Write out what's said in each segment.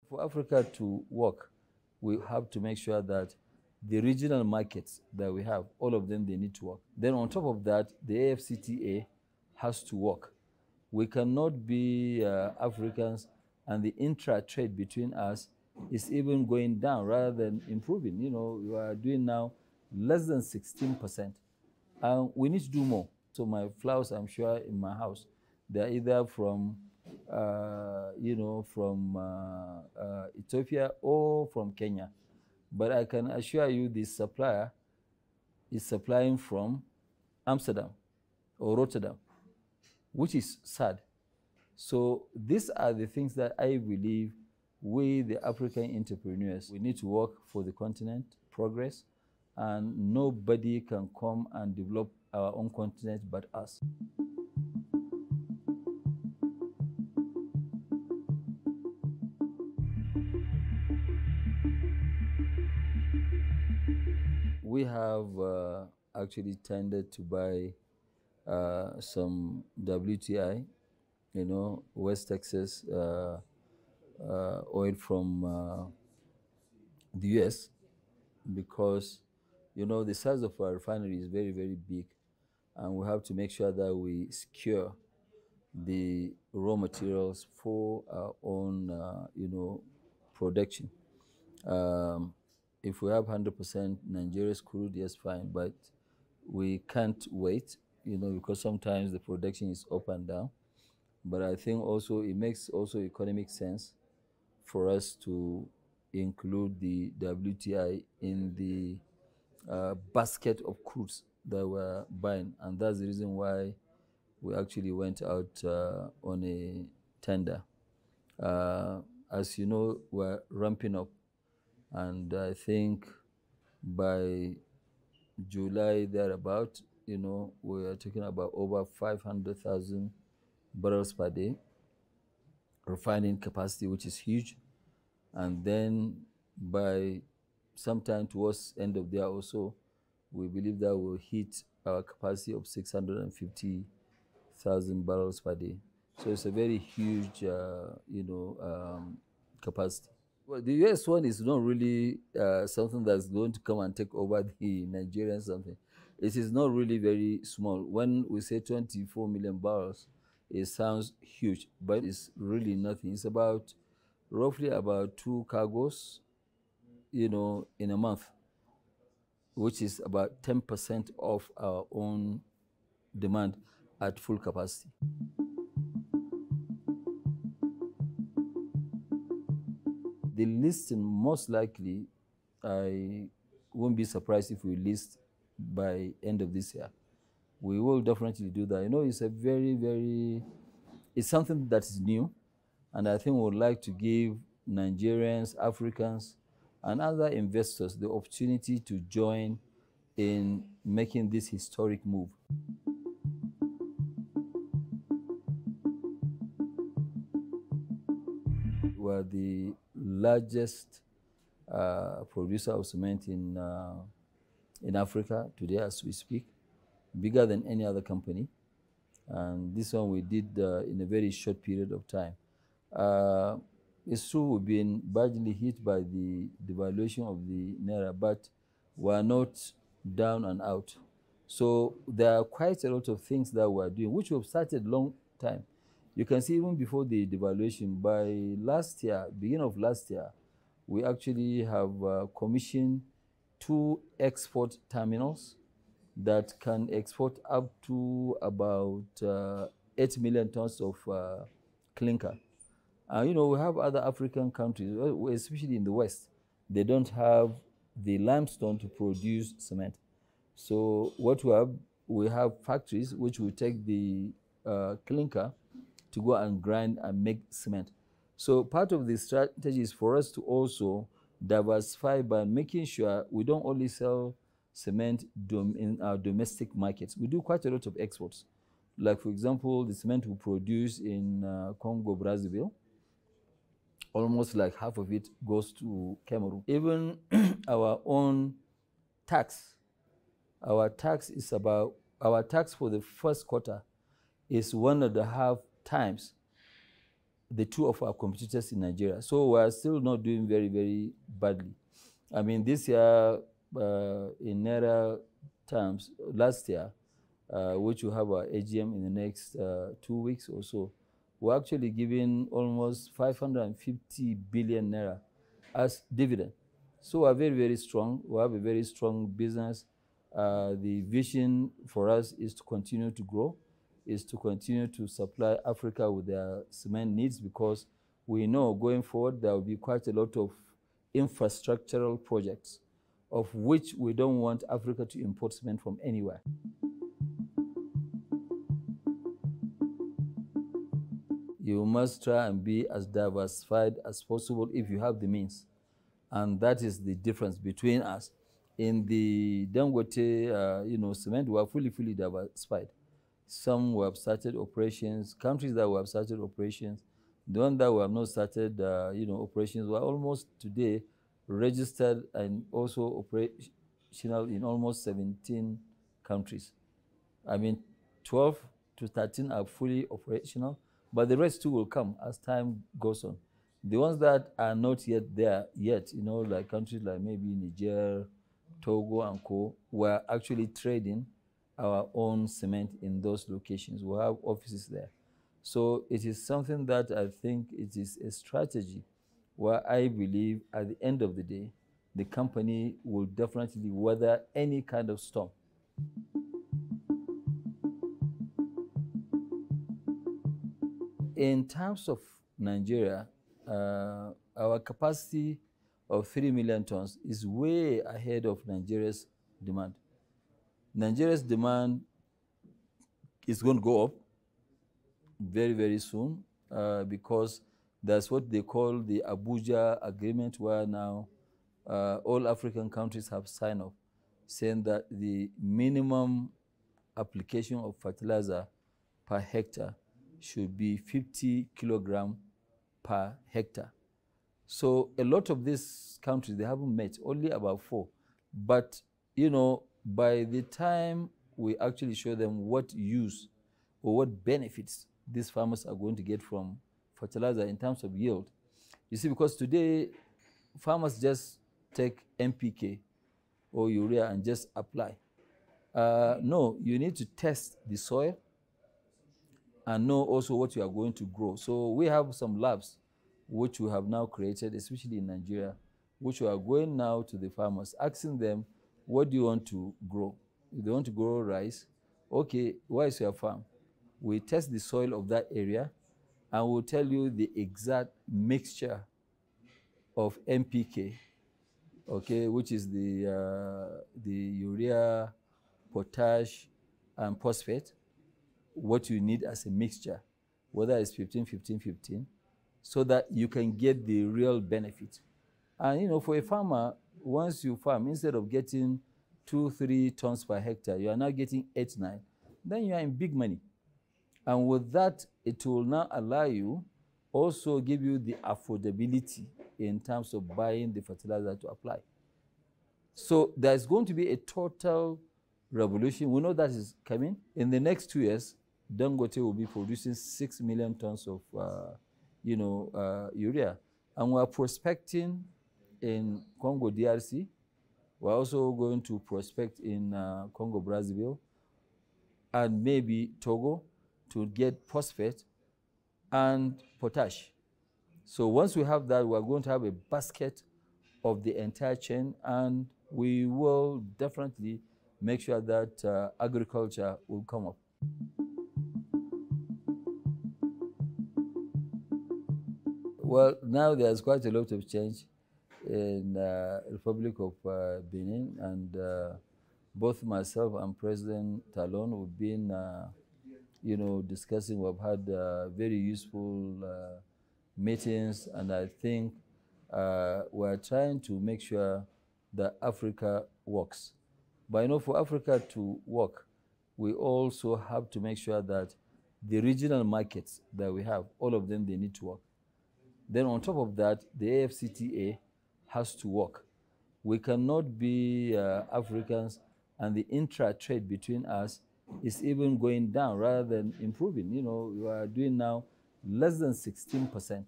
For Africa to work, we have to make sure that the regional markets that we have, all of them, they need to work. Then on top of that, the AfCFTA has to work. We cannot be Africans and the intra-trade between us is even going down rather than improving. You know, we are doing now less than 16%. And we need to do more. So my flowers, I'm sure, in my house, they're either from, Ethiopia or from Kenya. But I can assure you the supplier is supplying from Amsterdam or Rotterdam, which is sad. So these are the things that I believe we, the African entrepreneurs, we need to work for the continent, progress, and nobody can come and develop our own continent but us. We have actually tended to buy some WTI, you know, West Texas oil from the US, because, you know, the size of our refinery is very, very big, and we have to make sure that we secure the raw materials for our own, production. If we have 100% Nigeria's crude, yes, fine, but we can't wait, you know, because sometimes the production is up and down. But I think also it makes also economic sense for us to include the WTI in the basket of crudes that we're buying. And that's the reason why we actually went out on a tender. As you know, we're ramping up. And I think by July thereabout, you know, we are talking about over 500,000 barrels per day refining capacity, which is huge. And then by sometime towards end of the year also, we believe that we'll hit our capacity of 650,000 barrels per day. So it's a very huge, capacity. Well, the US one is not really something that's going to come and take over the Nigerian something. It is not really very small. When we say 24 million barrels, it sounds huge, but it's really nothing. It's about roughly about 2 cargoes, you know, in a month, which is about 10% of our own demand at full capacity. The listing, most likely, I won't be surprised if we list by end of this year. We will definitely do that. You know, it's a it's something that is new, and I think we would like to give Nigerians, Africans, and other investors the opportunity to join in making this historic move. We're the largest producer of cement in Africa today as we speak, bigger than any other company. And this one we did in a very short period of time. It's true we've been badly hit by the devaluation of the Naira, but we're not down and out. So there are quite a lot of things that we're doing, which we've started long time. You can see even before the devaluation, by last year, beginning of last year, we actually have commissioned 2 export terminals that can export up to about 8 million tons of clinker. You know, we have other African countries, especially in the West, they don't have the limestone to produce cement. So what we have factories which will take the clinker to go and grind and make cement. So part of the strategy is for us to also diversify by making sure we don't only sell cement in our domestic markets. We do quite a lot of exports. Like, for example, the cement we produce in Congo, Brazzaville, almost like half of it goes to Cameroon. Even our own tax, our tax for the first quarter is 1.5 times the two of our competitors in Nigeria. So we are still not doing very, very badly. I mean, this year, in Naira terms, last year, which will have our AGM in the next 2 weeks or so, we're actually giving almost 550 billion Naira as dividend. So we're very, very strong. We have a very strong business. The vision for us is to continue to grow, is to continue to supply Africa with their cement needs, because we know going forward there will be quite a lot of infrastructural projects, of which we don't want Africa to import cement from anywhere. You must try and be as diversified as possible if you have the means. And that is the difference between us. In the Dangote, cement, we are fully diversified. Some we have started operations, countries that we have started operations, the one that we have not started, operations, we are almost today registered and also operational in almost 17 countries. I mean, 12 to 13 are fully operational, but the rest too will come as time goes on. The ones that are not yet there like countries like maybe Niger, Togo and Co, we're actually trading our own cement in those locations. We have offices there. So it is something that I think it is a strategy where I believe at the end of the day, the company will definitely weather any kind of storm. In terms of Nigeria, our capacity of 3 million tons is way ahead of Nigeria's demand. Nigeria's demand is going to go up very, very soon because that's what they call the Abuja Agreement, where now all African countries have signed up, saying that the minimum application of fertilizer per hectare should be 50 kilograms per hectare. So a lot of these countries, they haven't met, only about 4. But, by the time we actually show them what use or what benefits these farmers are going to get from fertilizer in terms of yield, you see, because today farmers just take NPK or urea and just apply. No, you need to test the soil and know also what you are going to grow. So we have some labs which we have now created, especially in Nigeria, which we are going now to the farmers, asking them, what do you want to grow? If they want to grow rice, okay, where is your farm? We test the soil of that area and we'll tell you the exact mixture of NPK, okay, which is the urea, potash, and phosphate, what you need as a mixture, whether it's 15, 15, 15, so that you can get the real benefit. And for a farmer, once you farm, instead of getting 2-3 tons per hectare, you are now getting 8-9. Then you are in big money. And with that, it will now allow you, also give you the affordability in terms of buying the fertilizer to apply. So there's going to be a total revolution. We know that is coming. In the next 2 years, Dangote will be producing 6 million tons of urea. And we're prospecting in Congo DRC. We're also going to prospect in Congo Brazzaville and maybe Togo to get phosphate and potash. So once we have that, we're going to have a basket of the entire chain, and we will definitely make sure that agriculture will come up. Well, now there's quite a lot of change in the Republic of Benin, and both myself and President Talon, we've been, discussing. We've had very useful meetings, and I think we're trying to make sure that Africa works. But for Africa to work, we also have to make sure that the regional markets that we have, all of them, they need to work. Then on top of that, the AFCTA has to work. We cannot be Africans and the intra-trade between us is even going down rather than improving. We are doing now less than 16%.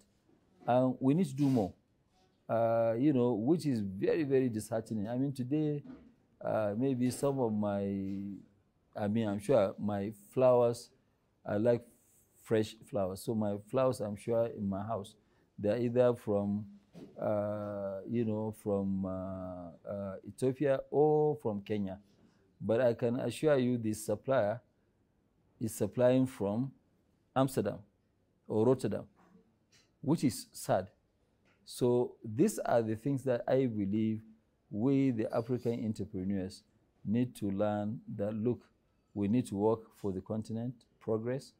And we need to do more, you know, which is very, very disheartening. I mean, today, maybe some of my, I mean, I'm sure my flowers, I like fresh flowers. So my flowers, I'm sure in my house, they're either from, you know, from Ethiopia or from Kenya. But I can assure you this supplier is supplying from Amsterdam or Rotterdam, which is sad. So these are the things that I believe we, the African entrepreneurs, need to learn that, look, we need to work for the continent progress,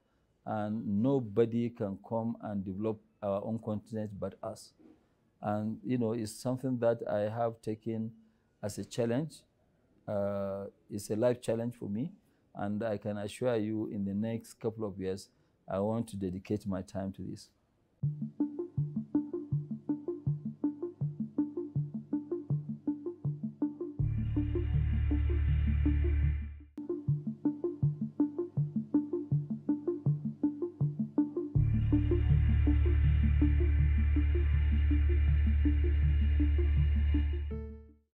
and nobody can come and develop our own continent but us. And, you know, it's something that I have taken as a challenge. It's a life challenge for me. And I can assure you in the next couple of years, I want to dedicate my time to this.